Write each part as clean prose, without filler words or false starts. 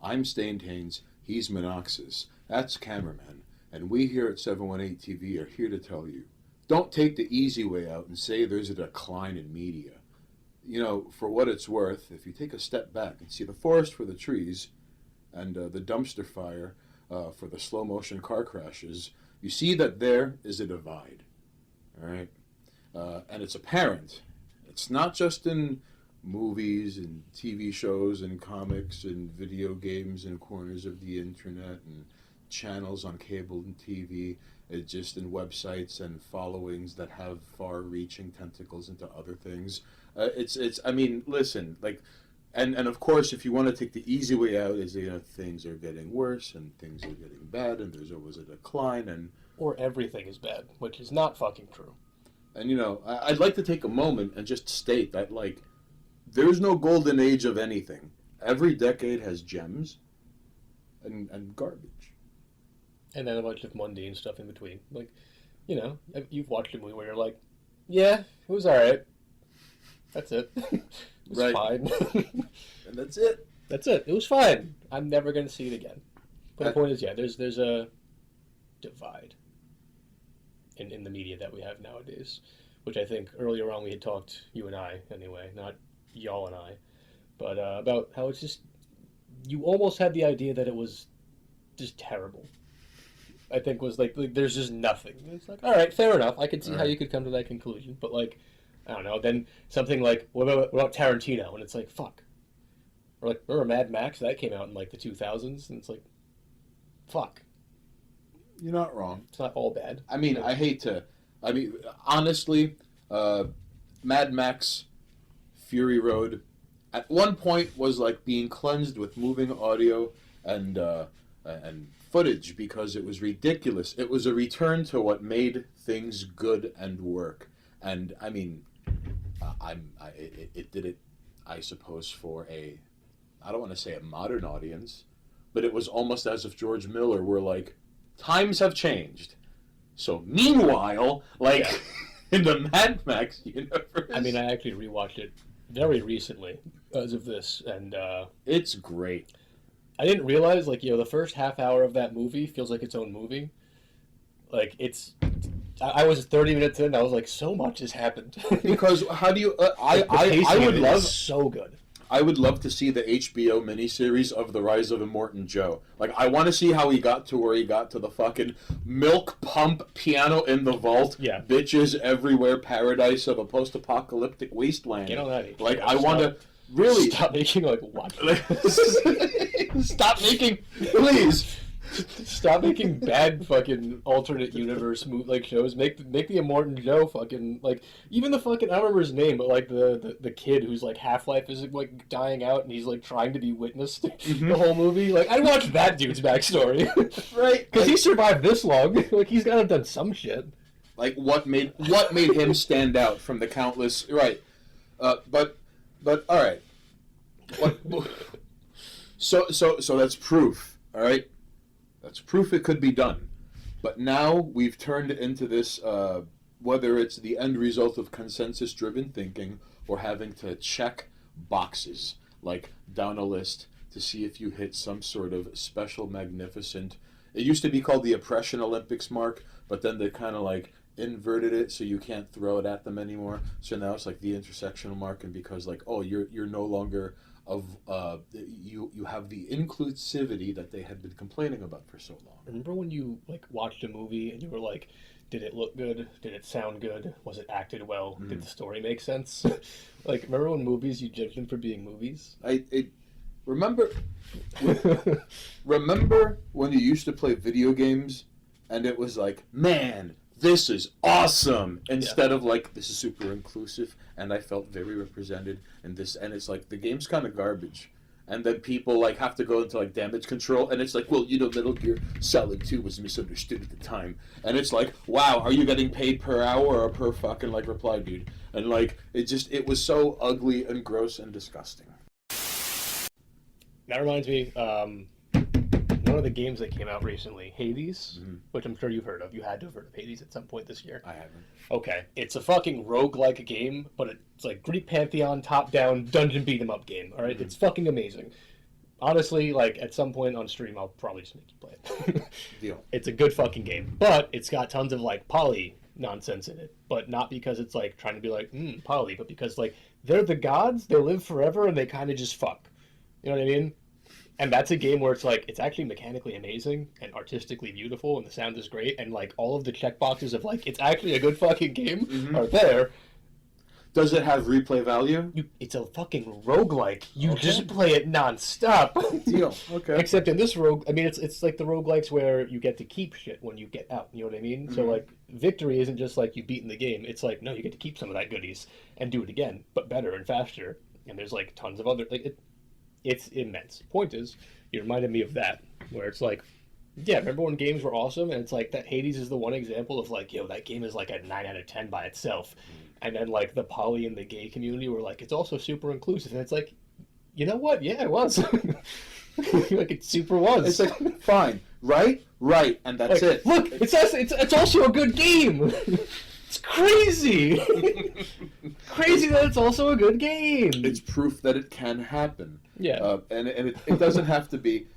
I'm Stained Haynes. He's Munoxxus. That's Cameraman. And we here at 718 TV are here to tell you, don't take the easy way out and say there's a decline in media. You know, for what it's worth, if you take a step back and see the forest for the trees and the dumpster fire for the slow motion car crashes, you see that there is a divide. All right? And it's apparent. It's not just in movies and TV shows and comics and video games and corners of the internet and channels on cable and TV. It's just in websites and followings that have far-reaching tentacles into other things. I mean, listen, like, and of course, if you want to take the easy way out, is, you know, things are getting worse and things are getting bad and there's always a decline and... Or everything is bad, which is not fucking true. And, you know, I'd like to take a moment and just state that, like, there's no golden age of anything. Every decade has gems and garbage. And then a bunch of mundane stuff in between. Like, you know, you've watched a movie where you're like, yeah, it was alright. That's it. It was Right. fine. And that's it. That's it. It was fine. I'm never going to see it again. But the point is, yeah, there's a divide in the media that we have nowadays, which I think earlier on we had talked, you and I anyway, not y'all and I, but about how it's just, you almost had the idea that it was just terrible. I think was like there's just nothing. It's like, all right, fair enough. I can see how you could come to that conclusion, but like, I don't know. Then something like, what about Tarantino? And it's like, fuck. Or like, remember Mad Max? That came out in like the 2000s, and it's like, fuck. You're not wrong. It's not all bad. I mean, honestly, Mad Max Fury Road at one point was like being cleansed with moving audio and footage because it was ridiculous. It was a return to what made things good and work. And I mean, it did it, I suppose, for I don't want to say a modern audience, but it was almost as if George Miller were like, times have changed. So meanwhile, like in the Mad Max universe, I mean, I actually rewatched it very recently as of this, and it's great. I didn't realize, like, you know, the first half hour of that movie feels like its own movie. Like, I was 30 minutes in, and I was like, so much has happened. Because how do you? I would love so good. I would love to see the HBO miniseries of The Rise of Immortan Joe. Like, I want to see how he got to where he got to the fucking milk pump piano in the vault, bitches everywhere, paradise of a post-apocalyptic wasteland. Get on that. Like, I want to really stop making like what? Stop making, please. Stop making bad fucking alternate universe like shows. Make the Immortan Joe fucking like even the fucking I don't remember his name, but like the kid who's like Half-Life is like dying out and he's like trying to be witnessed the whole movie. Like I'd watch that dude's backstory, right? Because he survived this long. Like he's got to have done some shit. Like what made him stand out from the countless right? But all right. What? So that's proof. All right. That's proof it could be done. But now we've turned it into this, whether it's the end result of consensus-driven thinking or having to check boxes, like down a list to see if you hit some sort of special, magnificent... It used to be called the Oppression Olympics mark, but then they kind of like inverted it so you can't throw it at them anymore. So now it's like the intersectional mark, and because like, oh, you're no longer... you have the inclusivity that they had been complaining about for so long. Remember when you like watched a movie and you were like, did it look good? Did it sound good? Was it acted well? Did the story make sense? Like, remember when movies you judged them for being movies? Remember when you used to play video games and it was like, man, this is awesome, instead of like, this is super inclusive and I felt very represented in this, and it's like the game's kind of garbage, and then people like have to go into like damage control, and it's like, well, you know, Metal Gear Solid 2 was misunderstood at the time, and it's like, wow, are you getting paid per hour or per fucking like reply, dude? And like it was so ugly and gross and disgusting. That reminds me, one of the games that came out recently, Hades, which I'm sure you've heard of. You had to have heard of Hades at some point this year. I haven't. Okay. It's a fucking roguelike game, but it's like Greek Pantheon, top-down, dungeon beat-em-up game, all right? It's fucking amazing. Honestly, like, at some point on stream, I'll probably just make you play it. Deal. It's a good fucking game. But it's got tons of, like, poly nonsense in it. But not because it's, like, trying to be like, poly, but because, like, they're the gods, they live forever, and they kind of just fuck. You know what I mean? And that's a game where it's, like, it's actually mechanically amazing and artistically beautiful, and the sound is great, and, like, all of the checkboxes of, like, it's actually a good fucking game are there. Does it have replay value? It's a fucking roguelike. You Okay. just play it nonstop. Deal. Okay. Except in this rogue, I mean, it's like the roguelikes where you get to keep shit when you get out. You know what I mean? So, like, victory isn't just like you beaten the game. It's like, no, you get to keep some of that goodies and do it again, but better and faster. And there's, like, tons of other... Like, it's immense. Point is, you reminded me of that, where it's like, yeah, remember when games were awesome? And it's like, that Hades is the one example of, like, yo, that game is, like, a 9 out of 10 by itself. And then, like, the poly and the gay community were like, it's also super inclusive. And it's like, you know what? Yeah, it was. Like, it super was. It's like, fine, right, and that's like, it. Look, it's also a good game. It's crazy. Crazy that it's also a good game. It's proof that it can happen. Yeah. And it doesn't have to be,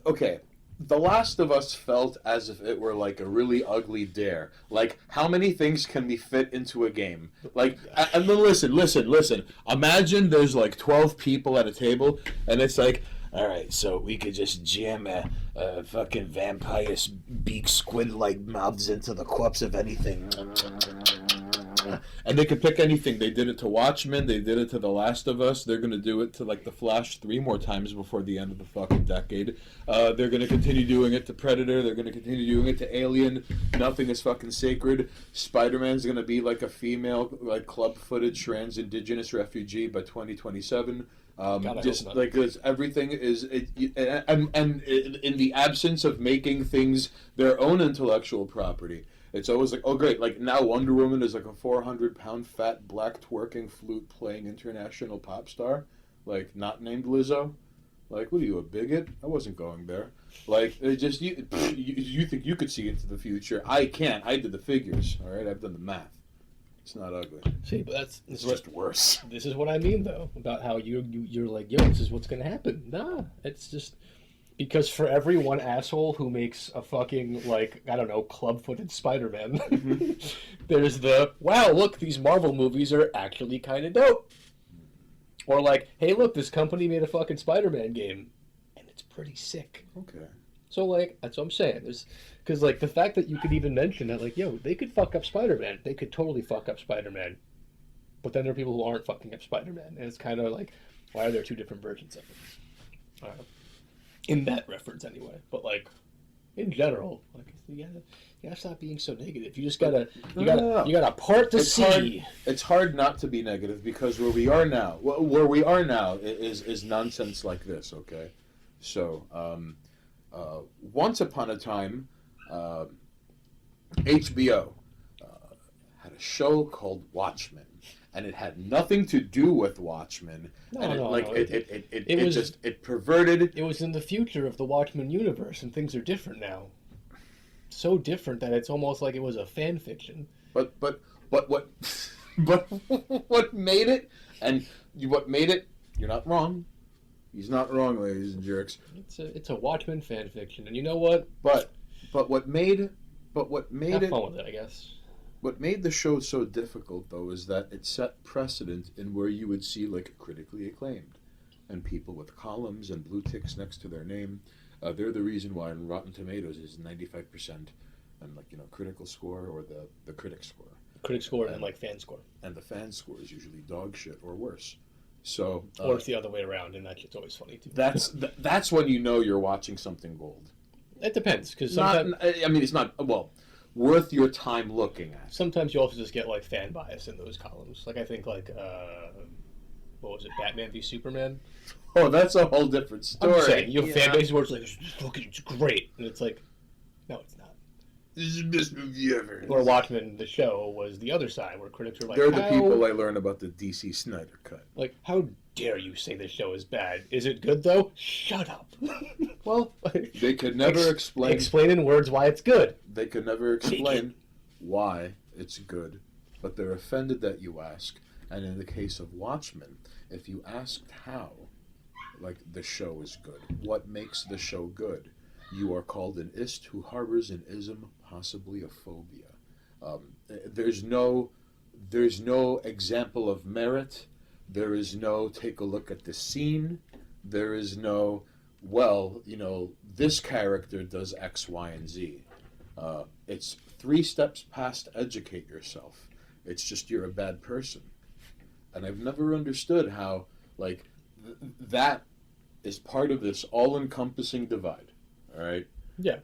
okay. The Last of Us felt as if it were like a really ugly dare. Like, how many things can we fit into a game? Like, and then listen. Imagine there's like 12 people at a table, and it's like, all right, so we could just jam a fucking vampire's beak squid-like mouths into the corpse of anything. And they could pick anything. They did it to Watchmen. They did it to The Last of Us. They're going to do it to, like, The Flash 3 more times before the end of the fucking decade. They're going to continue doing it to Predator. They're going to continue doing it to Alien. Nothing is fucking sacred. Spider-Man's going to be, like, a female, like, club-footed trans indigenous refugee by 2027. Just like everything is, and in the absence of making things their own intellectual property, it's always like, oh great, like now Wonder Woman is like a 400-pound fat black twerking flute playing international pop star, like not named Lizzo. Like, what are you, a bigot? I wasn't going there. Like, it just you think you could see into the future? I can't. I did the figures. All right, I've done the math. It's not ugly. See, but it's just worse. This is what I mean, though, about how you're like, yo, this is what's gonna happen. Nah, it's just because for every one asshole who makes a fucking, like, I don't know, club-footed Spider-Man, there's the, wow, look, these Marvel movies are actually kind of dope. Or like, hey, look, this company made a fucking Spider-Man game, and it's pretty sick. Okay. So, like, that's what I'm saying. Because, like, the fact that you could even mention that, like, yo, they could fuck up Spider-Man. They could totally fuck up Spider-Man. But then there are people who aren't fucking up Spider-Man. And it's kind of like, why are there two different versions of it? In that reference, anyway. But, like, in general, like, you gotta stop being so negative. You just gotta, you gotta part the sea. It's hard not to be negative because where we are now is nonsense like this, okay? So, once upon a time, HBO had a show called Watchmen, and it had nothing to do with Watchmen. It perverted. It was in the future of the Watchmen universe, and things are different now. So different that it's almost like it was a fan fiction. But what made it? And what made it? You're not wrong. He's not wrong, ladies and jerks. It's a Watchmen fan fiction, and you know what? But what made Have fun with it, I guess. What made the show so difficult, though, is that it set precedent in where you would see, like, critically acclaimed, and people with columns and blue ticks next to their name. They're the reason why in Rotten Tomatoes is 95%, and, like, critical score or the critic score. Critic score and like fan score. And the fan score is usually dog shit or worse. So or it's the other way around, and that shit's always funny too. That's when you know you're watching something gold. It depends, because sometimes it's not worth your time looking at. Sometimes you also just get like fan bias in those columns. Like I think like what was it, Batman v Superman? Oh, that's a whole different story. I'm just saying, you have fan bases where it's like, it's great, and it's like, no, it's not. This is the best movie ever. Or Watchmen, the show, was the other side, where critics were like, they're the people I learn about the DC Snyder Cut. Like, how dare you say this show is bad? Is it good, though? Shut up. Well, they could never explain in words why it's good. They could never explain why it's good, but they're offended that you ask. And in the case of Watchmen, if you asked how, like the show is good. What makes the show good? You are called an ist who harbors an ism, possibly a phobia. There's no example of merit. There is no take a look at the scene. There is no, well, this character does X, Y, and Z. It's 3 steps past educate yourself. It's just you're a bad person. And I've never understood how, like, that is part of this all-encompassing divide. All right? Yeah.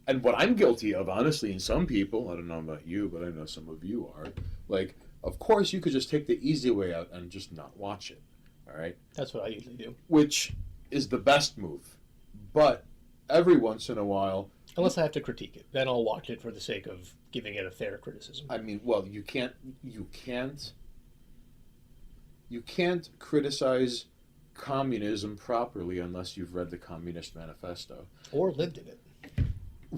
And what I'm guilty of, honestly, and some people, I don't know about you, but I know some of you are, like, of course you could just take the easy way out and just not watch it. All right? That's what I usually do. Which is the best move. But every once in a while... Unless I have to critique it. Then I'll watch it for the sake of giving it a fair criticism. I mean, well, you can't criticize communism properly unless you've read the Communist Manifesto. Or lived in it.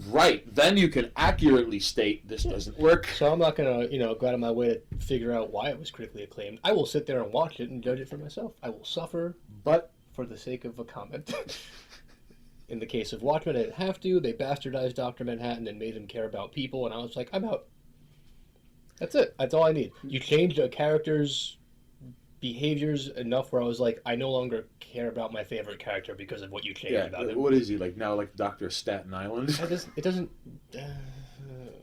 Right. Then you can accurately state this doesn't work. So I'm not going to, go out of my way to figure out why it was critically acclaimed. I will sit there and watch it and judge it for myself. I will suffer, but for the sake of a comment. In the case of Watchmen, I didn't have to. They bastardized Dr. Manhattan and made him care about people, and I was like, I'm out. That's it. That's all I need. You changed a character's behaviors enough where I was like, I no longer care about my favorite character because of what you changed about him. What is he, like, now, like Dr. Staten Island? It doesn't...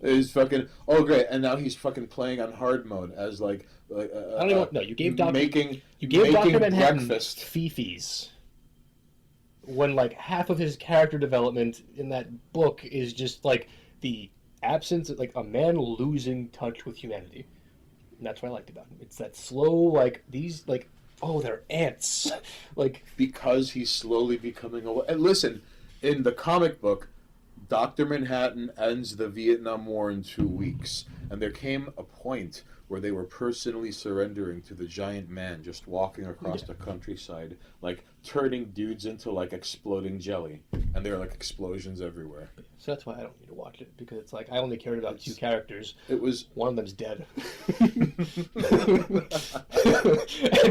He's fucking... Oh, great. And now he's fucking playing on hard mode as, like... I don't even... No, you gave Dr. Making Dr. Manhattan breakfast. Fifis. When, like, half of his character development in that book is just, like, the absence of, like, a man losing touch with humanity. And that's what I liked about him. It's that slow, like, these, like, oh, they're ants. Like... Because he's slowly becoming aware. And listen, in the comic book, Dr. Manhattan ends the Vietnam War in 2 weeks. And there came a point where they were personally surrendering to the giant man just walking across the countryside, like, turning dudes into, like, exploding jelly. And there are, like, explosions everywhere. So that's why I don't need to watch it, because it's like, I only cared about 2 characters. It was... One of them's dead. And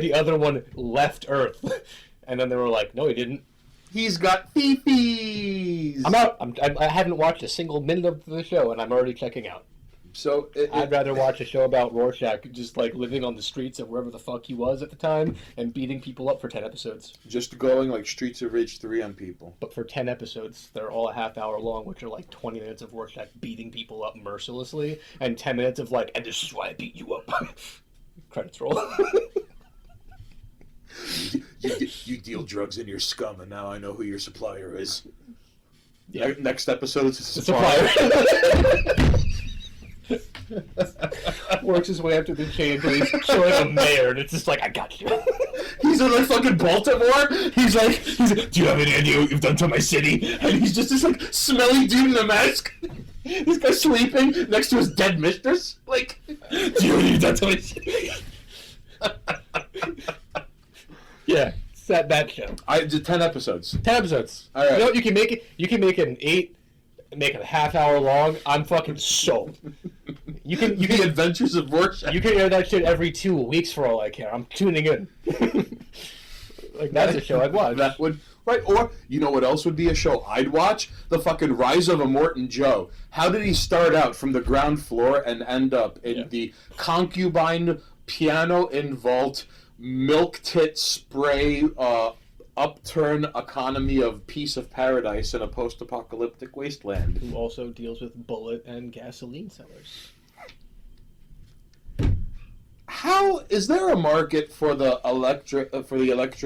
the other one left Earth. And then they were like, no, he didn't. He's got fifis! I'm out. I haven't watched a single minute of the show, and I'm already checking out. So I'd rather watch a show about Rorschach just, like, living on the streets of wherever the fuck he was at the time and beating people up for 10 episodes. Just going like Streets of Rage 3 on people. But for 10 episodes, they're all a half hour long, which are like 20 minutes of Rorschach beating people up mercilessly, and 10 minutes of, like, and this is why I beat you up. Credits roll. you deal drugs in your scum, and now I know who your supplier is. Yeah. Next episode, it's a supplier. Works his way up to the chain until he's killing a mayor, and it's just like, I got you. He's in, like, fucking Baltimore. He's like, do you have any idea what you've done to my city? And he's just this, like, smelly dude in a mask. This guy's sleeping next to his dead mistress. Like, do you know what you've done to my city? Yeah, it's that show. I did 10 episodes. 10 episodes. All right. You know what? You can make it an 8. Make it a half hour long. I'm fucking sold. You can The Adventures of Rorschach. You can air that shit every 2 weeks for all I care. I'm tuning in. Like, that's a show I'd watch. That would right. Or you know what else would be a show I'd watch? The fucking Rise of Immortan Joe. How did he start out from the ground floor and end up in the concubine piano in vault milk tit spray upturn economy of Piece of Paradise in a post-apocalyptic wasteland? Who also deals with bullet and gasoline sellers. How is there a market for the electric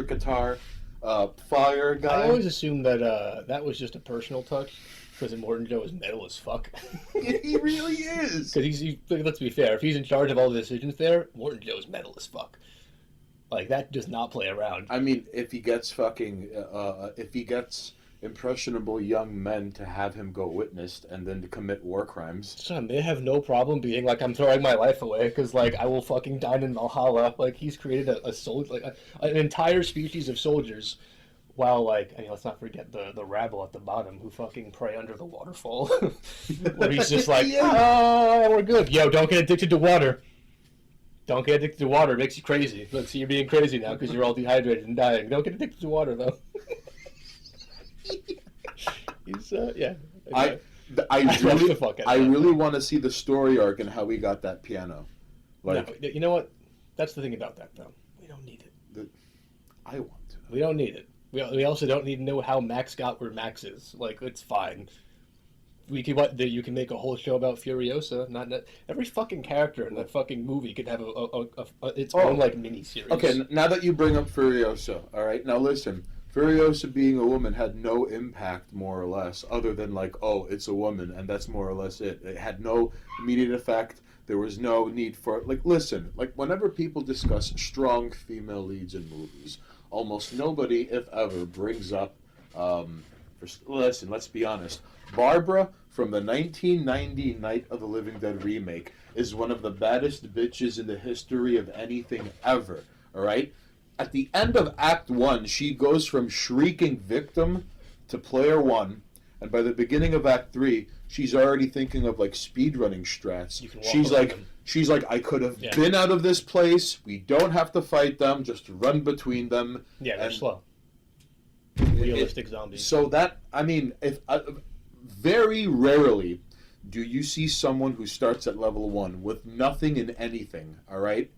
guitar fire guy? I always assumed that that was just a personal touch, because Immortan Joe is metal as fuck. He really is. Because let's be fair, if he's in charge of all the decisions there, Immortan Joe is metal as fuck. Like, that does not play around. I mean, if he gets impressionable young men to have him go witnessed and then to commit war crimes. Son, they have no problem being like, I'm throwing my life away because, like, I will fucking dine in Valhalla. Like, he's created a soldier, like, an entire species of soldiers. While, like, I mean, let's not forget the rabble at the bottom who fucking pray under the waterfall. Where he's just like, oh, we're good. Yo, don't get addicted to water. Don't get addicted to water. It makes you crazy. Look, see, you're being crazy now because you're all dehydrated and dying. Don't get addicted to water, though. He's, yeah. I really want to see the story arc and how he got that piano. Like, no, you know what? That's the thing about that, though. We don't need it. I want to. We don't need it. We also don't need to know how Max got where Max is. Like, it's fine. You can make a whole show about Furiosa. Every fucking character in that fucking movie could have its own like mini series. Okay, now that you bring up Furiosa, all right. Now listen, Furiosa being a woman had no impact, more or less, other than like, oh, it's a woman, and that's more or less it. It had no immediate effect. There was no need for it. Like, listen, like whenever people discuss strong female leads in movies, almost nobody, if ever, brings up. Listen, let's be honest. Barbara from the 1990 Night of the Living Dead remake is one of the baddest bitches in the history of anything ever, all right? At the end of Act 1, she goes from shrieking victim to player one, and by the beginning of Act 3, she's already thinking of, like, speedrunning strats. She's like, I could have been out of this place, we don't have to fight them, just run between them. Yeah, they're slow. Realistic zombies. So that, I mean, if... very rarely do you see someone who starts at level 1 with nothing in anything, all right?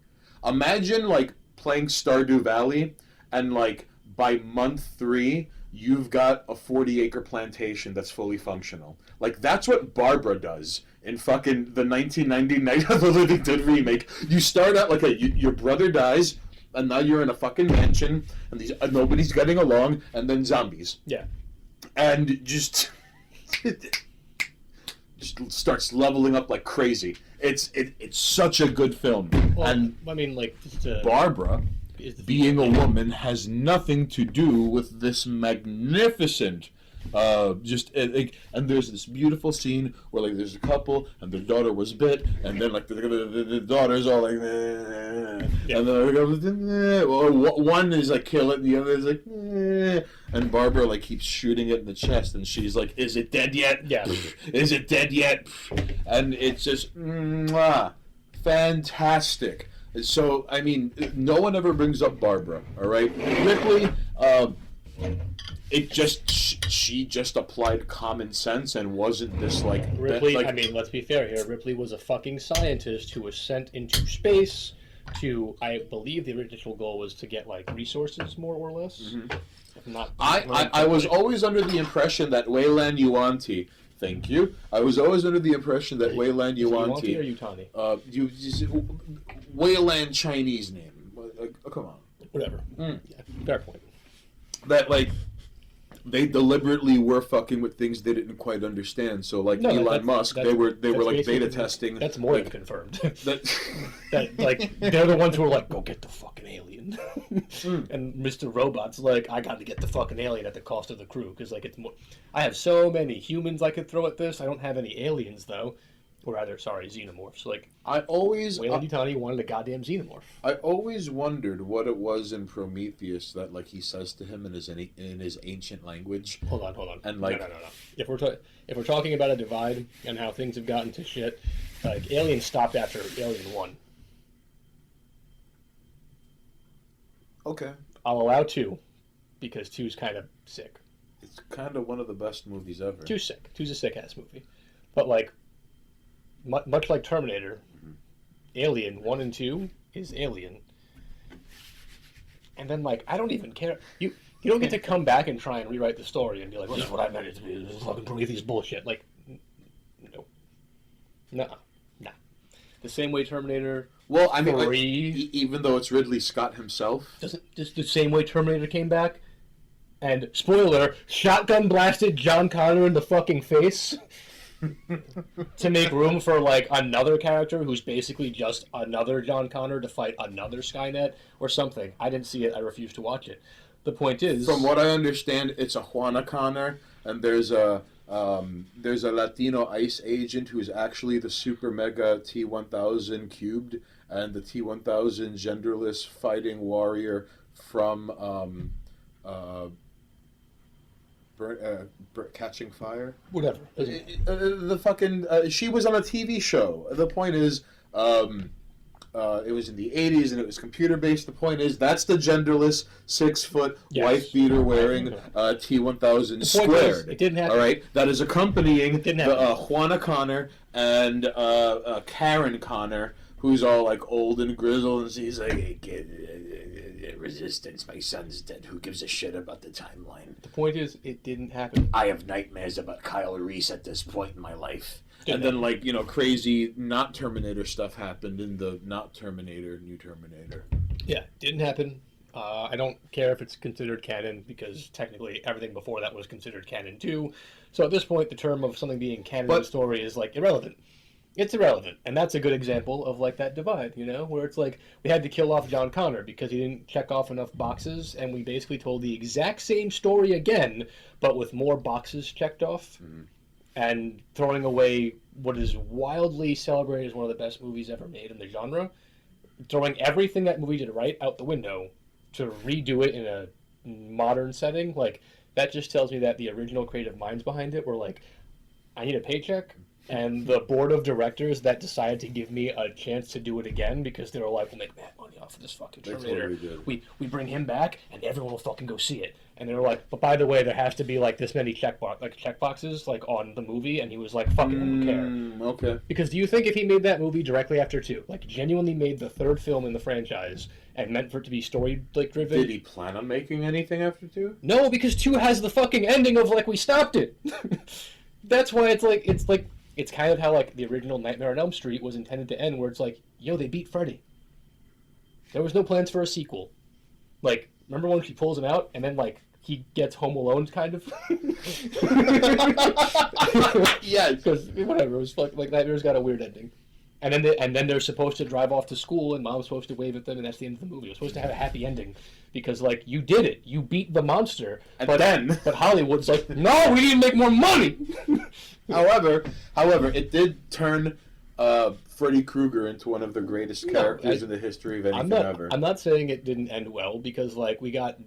Imagine, like, playing Stardew Valley, and, like, by month 3, you've got a 40-acre plantation that's fully functional. Like, that's what Barbara does in fucking the 1990 Night of the Living Dead remake. You start out, like, your brother dies, and now you're in a fucking mansion, and nobody's getting along, and then zombies. Yeah. And just starts leveling up like crazy. It's such a good film. Well, and I mean, like, Barbara, being a woman, has nothing to do with this magnificent. And there's this beautiful scene where like there's a couple and their daughter was bit, and then like the daughter's all like, and then one is like kill it, and the other is like, and Barbara like keeps shooting it in the chest, and she's like, is it dead yet? Yeah. Is it dead yet? And it's just fantastic. So I mean, no one ever brings up Barbara. All right, Ripley. She just applied common sense and wasn't this like Ripley. I mean, let's be fair here. Ripley was a fucking scientist who was sent into space to, I believe, the original goal was to get like resources, more or less. Mm-hmm. I was always under the impression that Weyland Yuanti. Thank you. I was always under the impression that Weyland Yuanti. Or Yutani? Weyland Chinese name. Come on. Whatever. Yeah, fair point. That like. They deliberately were fucking with things they didn't quite understand. So, like Elon Musk, they were like beta testing. That's more than confirmed. that like they're the ones who are like, go get the fucking alien, and Mr. Robot's like, I got to get the fucking alien at the cost of the crew because like it's more. I have so many humans I could throw at this. I don't have any aliens though. Or rather, sorry, xenomorphs. Like Weyland Yutani wanted a goddamn xenomorph. I always wondered what it was in Prometheus that like he says to him in his ancient language. Hold on. And like, no. If we're talking about a divide and how things have gotten to shit, like Alien stopped after Alien 1. Okay. I'll allow 2, because 2's kind of sick. It's kind of one of the best movies ever. 2's sick. 2's a sick ass movie, but like. Much like Terminator, Alien 1 and 2 is Alien. And then, like, I don't even care. You don't get to come back and try and rewrite the story and be like, well, this is what I meant it to be. This is fucking Prometheus bullshit. Like, no. Nah. The same way Terminator. Well, I mean, like, even though it's Ridley Scott himself. Just the same way Terminator came back and, spoiler, shotgun blasted John Connor in the fucking face. To make room for like another character who's basically just another John Connor to fight another Skynet or something. I didn't see it. I refuse to watch it. The point is, from what I understand, it's a Juana Connor, and there's a Latino ICE agent who's actually the super mega T-1000 cubed and the T-1000 genderless fighting warrior from Catching Fire. Whatever. The fucking she was on a TV show. The point is, it was in the 80s and it was computer based. The point is, that's the genderless 6-foot wife beater wearing T-1000 squared. It didn't happen. All right, that is accompanying the Juana Connor and Karen Connor, who's all like old and grizzled, and she's like, hey, kid, resistance, my son's dead. Who gives a shit about the timeline? The point is, it didn't happen. I have nightmares about Kyle Reese at this point in my life. And then, like, you know, crazy not Terminator stuff happened in the not Terminator, New Terminator. Yeah, didn't happen. I don't care if it's considered canon, because technically everything before that was considered canon too. So at this point, the term of something being canon in the story is, like, irrelevant. It's irrelevant. And that's a good example of, like, that divide, you know, where it's like, we had to kill off John Connor because he didn't check off enough boxes, and we basically told the exact same story again, but with more boxes checked off. Mm-hmm. And throwing away what is wildly celebrated as one of the best movies ever made in the genre, throwing everything that movie did right out the window to redo it in a modern setting, like, that just tells me that the original creative minds behind it were like, I need a paycheck, and the board of directors that decided to give me a chance to do it again, because they were like, we'll make mad money off of this fucking Terminator. We bring him back, and everyone will fucking go see it. And they were like, but by the way, there has to be, like, this many checkboxes, like, on the movie. And he was like, fuck it, I don't care. Okay. Because do you think if he made that movie directly after 2, like, genuinely made the 3rd film in the franchise, and meant for it to be story, like, driven? Did he plan on making anything after 2? No, because 2 has the fucking ending of, like, we stopped it. That's why it's kind of how, like, the original Nightmare on Elm Street was intended to end, where it's like, yo, they beat Freddy. There was no plans for a sequel. Like, remember when she pulls him out, and then, like, he gets Home Alone, kind of? Yeah. Because, whatever, it was like, Nightmare's got a weird ending. And then they're supposed to drive off to school, and Mom's supposed to wave at them, and that's the end of the movie. It was supposed to have a happy ending. Because, like, you did it. You beat the monster. But Hollywood's like, no, we need to make more money! However, it did turn Freddy Krueger into one of the greatest characters in the history of anything ever. I'm not saying it didn't end well, because, like, we got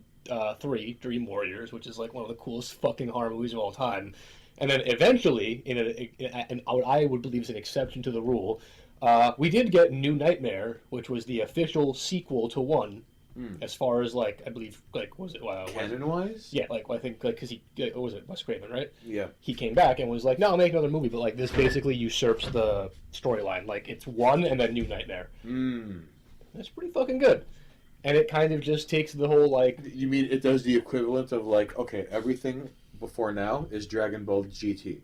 3, Dream Warriors, which is, like, one of the coolest fucking horror movies of all time. And then eventually, in what I would believe is an exception to the rule, we did get New Nightmare, which was the official sequel to 1. As far as, like, I believe, like, was it canon-wise? Yeah, like, I think, like, because he, what was it, Wes Craven, right? Yeah. He came back and was like, no, I'll make another movie, but, like, this basically usurps the storyline. Like, it's 1 and then New Nightmare. That's pretty fucking good. And it kind of just takes the whole, like... You mean it does the equivalent of, like, okay, everything before now is Dragon Ball GT.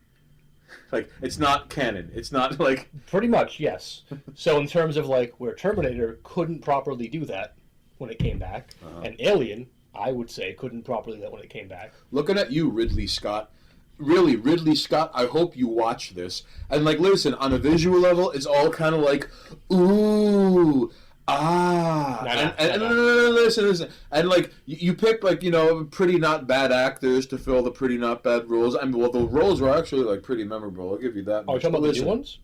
Like, it's not canon. It's not, like... Pretty much, yes. So in terms of, like, where Terminator couldn't properly do that when it came back, and Alien, I would say, couldn't properly do that when it came back. Looking at you, Ridley Scott. Really, Ridley Scott, I hope you watch this. And, like, listen, on a visual level, it's all kind of like, ooh... Listen. And, like, you pick, like, you know, pretty not bad actors to fill the pretty not bad roles. I mean, well, the roles were actually, like, pretty memorable. I'll give you that much. Oh, you're talking about the new ones?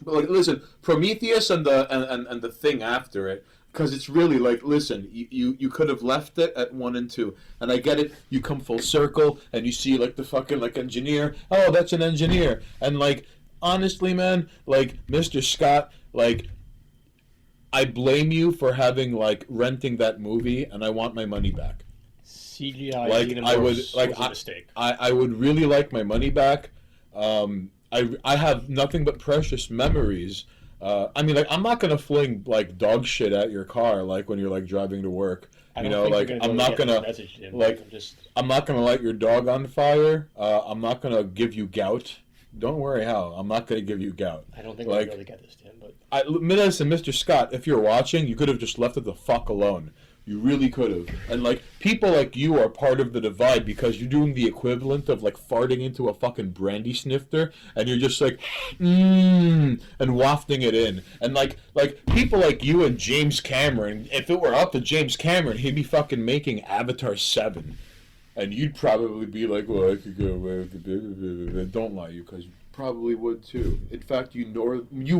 But, like, listen, Prometheus and the thing after it, because it's really, like, listen, you could have left it at 1 and 2. And I get it, you come full circle, and you see, like, the fucking, like, engineer. Oh, that's an engineer. And, like, honestly, man, like, Mr. Scott, like... I blame you for having, like, renting that movie, and I want my money back. CGI like, was a mistake. I would really like my money back. I have nothing but precious memories. I mean, like, I'm not gonna fling, like, dog shit at your car, like, when you're, like, driving to work. You know, like, I'm not gonna, like, I'm not gonna light your dog on fire. I'm not gonna give you gout. Don't worry, Hal. I'm not going to give you gout. I don't think I really get this, Tim. But listen, Mr. Scott, if you're watching, you could have just left it the fuck alone. You really could have. And, like, people like you are part of the divide because you're doing the equivalent of, like, farting into a fucking brandy snifter, and you're just like, and wafting it in. And, like people like you and James Cameron, if it were up to James Cameron, he'd be fucking making Avatar 7. And you'd probably be like, well, I could go away with the... Don't lie, you, because you probably would, too. In fact, you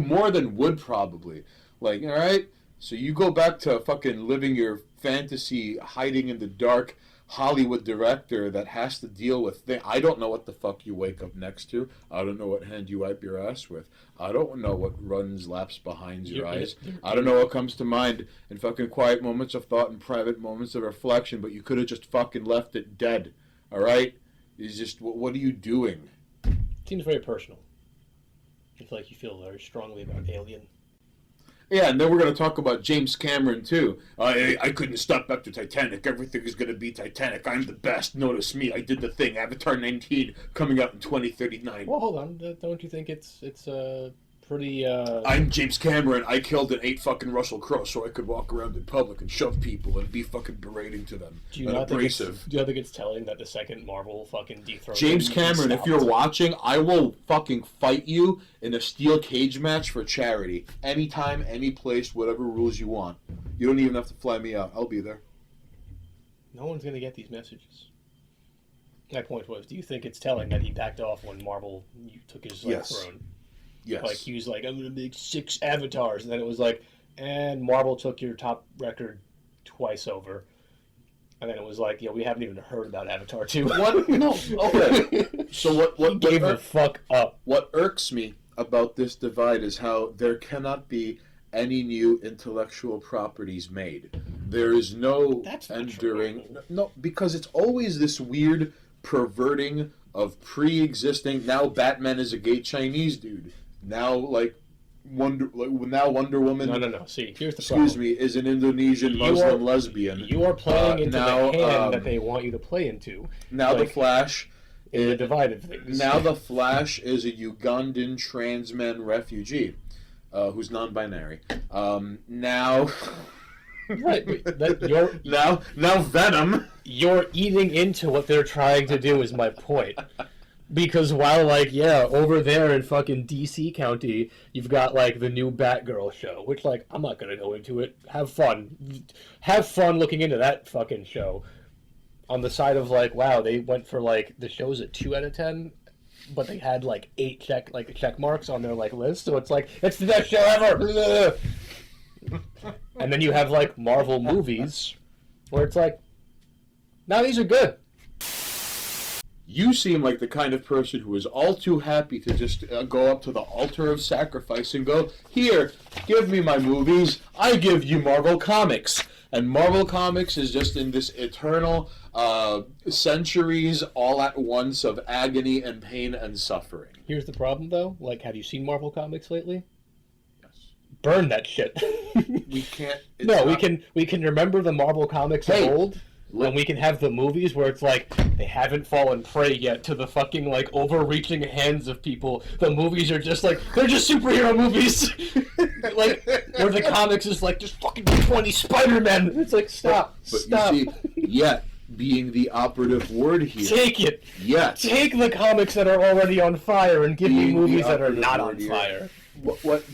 more than would probably. Like, all right? So you go back to fucking living your fantasy, hiding in the dark, Hollywood director that has to deal with things. I don't know what the fuck you wake up next to. I don't know what hand you wipe your ass with. I don't know what runs laps behind your eyes. I don't know what comes to mind in fucking quiet moments of thought and private moments of reflection, but you could have just fucking left it dead. All right? It's just, what are you doing? Seems very personal. I feel like you feel very strongly about Alien. Yeah, and then we're going to talk about James Cameron, too. I couldn't stop after Titanic. Everything is going to be Titanic. I'm the best. Notice me. I did the thing. Avatar 19 coming out in 2039. Well, hold on. Don't you think it's pretty... I'm James Cameron. I killed and ate fucking Russell Crowe so I could walk around in public and shove people and be fucking berating to them. Do you not think it's telling that the second Marvel fucking dethroned James Cameron, if you're watching, I will fucking fight you in a steel cage match for charity. Anytime, any place, whatever rules you want. You don't even have to fly me out. I'll be there. No one's going to get these messages. My point was, do you think it's telling that he backed off when Marvel took his throne? Yes. Like, he was like, I'm going to make 6 avatars. And then it was like, and Marvel took your top record twice over. And then it was like, we haven't even heard about Avatar 2. What? No. Okay. So what gave the fuck up. What irks me about this divide is how there cannot be any new intellectual properties made. There is no enduring... No, because it's always this weird perverting of pre-existing... Now Batman is a gay Chinese dude. Now, Wonder Woman. No. See, here's the problem. Excuse me, is an Indonesian Muslim lesbian. You are playing into the hand that they want you to play into. Now the Flash is the divided things. Now the Flash is a Ugandan trans man refugee, who's non-binary. Now. Right, but now Venom. You're eating into what they're trying to do. Is my point. Because while, over there in fucking D.C. County, you've got, the new Batgirl show, which, I'm not going to go into it. Have fun. Have fun looking into that fucking show. On the side of, wow, they went for, the show's at 2 out of 10, but they had, 8 check marks on their, list, so it's it's the best show ever! And then you have, Marvel movies, where it's now these are good. You seem like the kind of person who is all too happy to just go up to the altar of sacrifice and go, here, give me my movies, I give you Marvel Comics. And Marvel Comics is just in this eternal centuries all at once of agony and pain and suffering. Here's the problem, though. Have you seen Marvel Comics lately? Yes. Burn that shit. We can't... We can remember the Marvel Comics of old... And we can have the movies where it's they haven't fallen prey yet to the fucking, overreaching hands of people. The movies are just, they're just superhero movies. Where the comics is, just fucking 20 Spider-Men. It's stop. Stop. You see, yet being the operative word here. Take it. Yes. Take the comics that are already on fire and give me movies that are not on fire.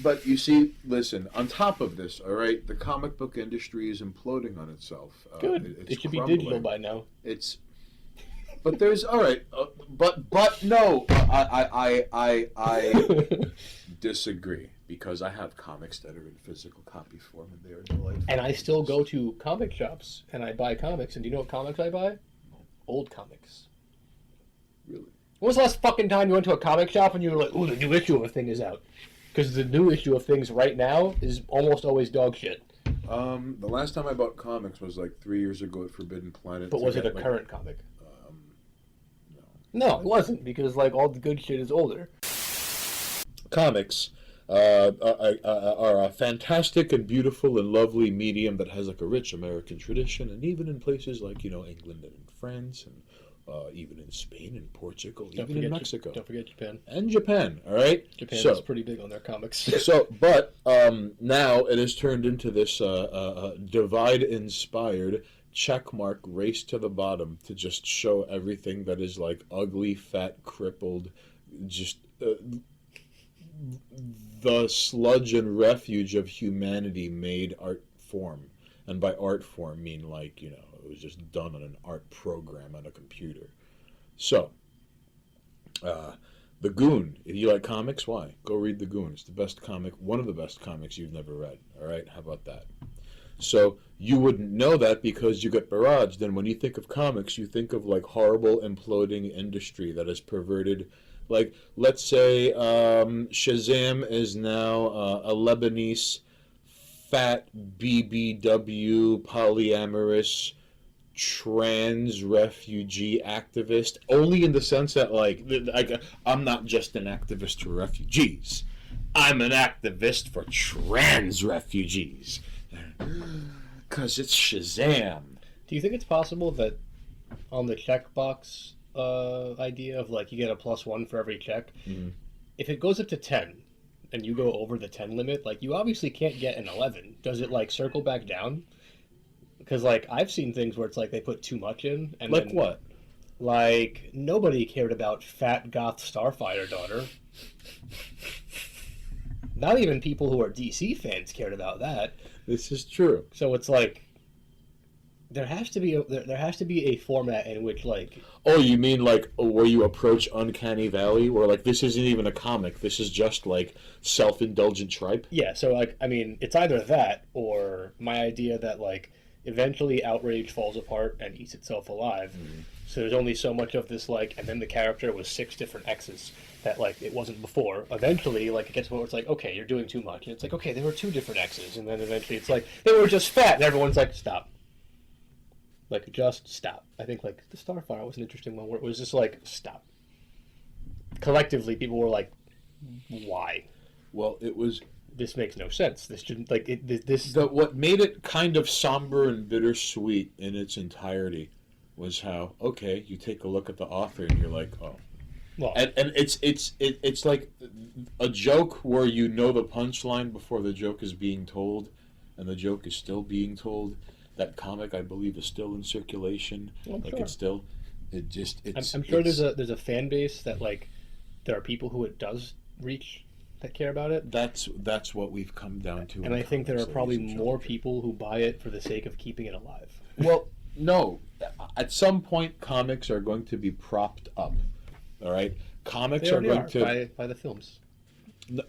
But you see, listen, on top of this, all right, the comic book industry is imploding on itself. Good. It should crumbling. be digital by now. But there's, all right, but no, I disagree, because I have comics that are in physical copy form, and they are delightful. And I still go to comic shops, and I buy comics, and do you know what comics I buy? Old comics. Really? When was the last fucking time you went to a comic shop and you were like, ooh, the new issue of a thing is out? Because the new issue of things right now is almost always dog shit. The last time I bought comics was 3 years ago at Forbidden Planet. But was it a current comic? No. No, it wasn't, because all the good shit is older. Comics are a fantastic and beautiful and lovely medium that has a rich American tradition, and even in places like England and France and even in Spain and Portugal, even in Mexico. Don't forget Japan. And Japan, all right? Japan is pretty big on their comics. But now it has turned into this divide-inspired checkmark race to the bottom to just show everything that is ugly, fat, crippled, just the sludge and refuge of humanity made art form. And by art form, mean it was just done on an art program on a computer. So, The Goon. If you like comics, why? Go read The Goon. It's the best comic, one of the best comics you've never read. All right? How about that? So you wouldn't know that because you get barraged. Then when you think of comics, you think of like horrible imploding industry that has perverted. Like, let's say Shazam is now a Lebanese fat BBW polyamorous trans refugee activist, only in the sense that I'm not just an activist for refugees, I'm an activist for trans refugees because it's Shazam. Do you think it's possible that on the checkbox idea of like you get a +1 for every check, if it goes up to 10 and you go over the 10 limit, like you obviously can't get an 11, does it like circle back down? Because, like, I've seen things where it's like they put too much in. And Like then, what? Like, nobody cared about fat goth Starfire daughter. Not even people who are DC fans cared about that. This is true. So it's like there has to be a format in which, like... Oh, you mean like where you approach Uncanny Valley, where like this isn't even a comic, this is just like self-indulgent tripe? Yeah, so like, I mean, it's either that or my idea that like eventually outrage falls apart and eats itself alive. So there's only so much of this, like, and then the character was 6 different X's that, like, it wasn't before. Eventually, like, it gets to where it's like, okay, you're doing too much. And it's like, okay, there were 2 different X's. And then eventually it's like, they were just fat. And everyone's like, stop. Like, just stop. I think, like, the Starfire was an interesting one where it was just like, stop. Collectively, people were like, why? Well, it was... This makes no sense. This shouldn't, like, what made it kind of somber and bittersweet in its entirety was how, okay, you take a look at the author and you're like, oh. Well, and it's like a joke where you know the punchline before the joke is being told, and the joke is still being told. That comic, I believe, is still in circulation. I'm like sure. It's still, I'm sure there's a fan base that, like, there are people who it does reach that care about it. That's what we've come down to. And I think there are probably more people who buy it for the sake of keeping it alive. Well, no. At some point, comics are going to be propped up. All right, comics They are going to by the films. No.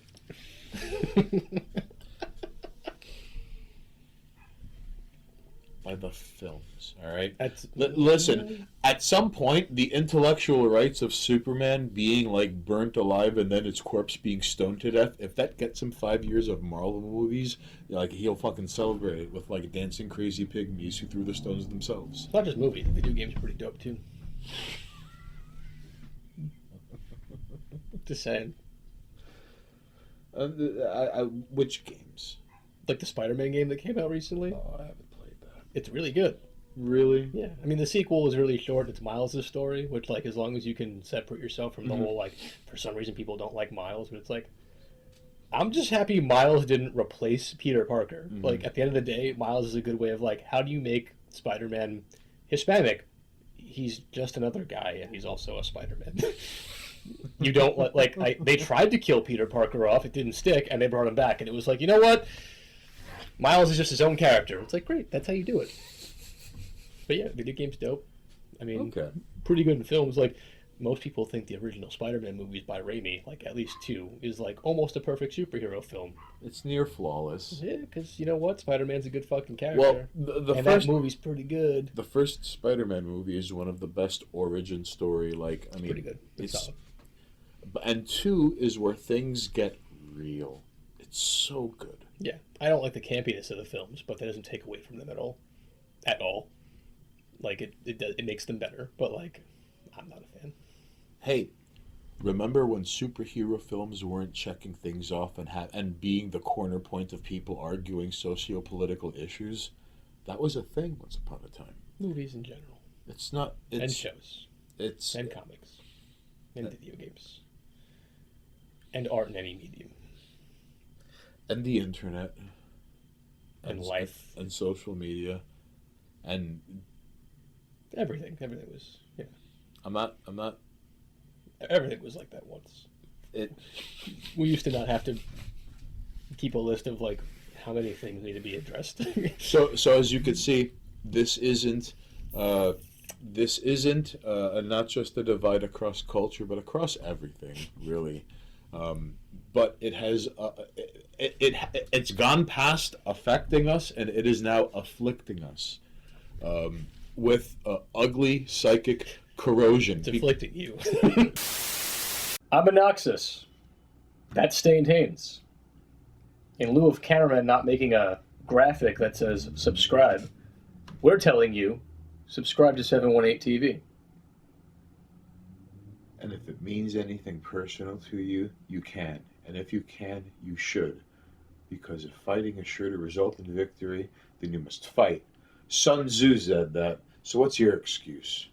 By the films, all right? Listen, at some point, the intellectual rights of Superman being, like, burnt alive and then its corpse being stoned to death, if that gets him 5 years of Marvel movies, like, he'll fucking celebrate it with, like, dancing crazy pygmies who threw the stones themselves. It's not just movies. The video games are pretty dope, too. Just saying. Which games? Like the Spider-Man game that came out recently? Oh, I haven't played that. It's really good. Really? Yeah. I mean, the sequel was really short. It's Miles' story, which, like, as long as you can separate yourself from the whole, like, for some reason people don't like Miles, but it's like, I'm just happy Miles didn't replace Peter Parker. Like, at the end of the day, Miles is a good way of, like, how do you make Spider-Man Hispanic? He's just another guy, and he's also a Spider-Man. You don't they tried to kill Peter Parker off, it didn't stick, and they brought him back, and it was like, you know what? Miles is just his own character. It's like, great, that's how you do it. But yeah, video game's dope. I mean, pretty good in films. Like, most people think the original Spider-Man movies by Raimi, like at least 2, is like almost a perfect superhero film. It's near flawless. Yeah, because you know what? Spider-Man's a good fucking character. Well, and that movie's pretty good. The first Spider-Man movie is one of the best origin story. Like, I mean, pretty good. It's solid. And 2 is where things get real. It's so good. Yeah, I don't like the campiness of the films, but that doesn't take away from them at all. At all. Like, it makes them better, but, like, I'm not a fan. Hey, remember when superhero films weren't checking things off and being the corner point of people arguing socio-political issues? That was a thing once upon a time. Movies in general. It's not... and shows. It's... And comics. And video games. And art in any medium. And the internet. And life. And social media. And... Everything was, yeah. I'm not... Everything was like that once. We used to not have to keep a list of, like, how many things need to be addressed. So as you can see, this isn't not just a divide across culture, but across everything, really. But it has it's gone past affecting us, and it is now afflicting us with ugly psychic corrosion. It's afflicting you. I'm Munoxxus. That's Stained Haynes. In lieu of cameraman not making a graphic that says subscribe, we're telling you subscribe to 718 TV. And if it means anything personal to you, you can. And if you can, you should. Because if fighting is sure to result in victory, then you must fight. Sun Tzu said that. So what's your excuse?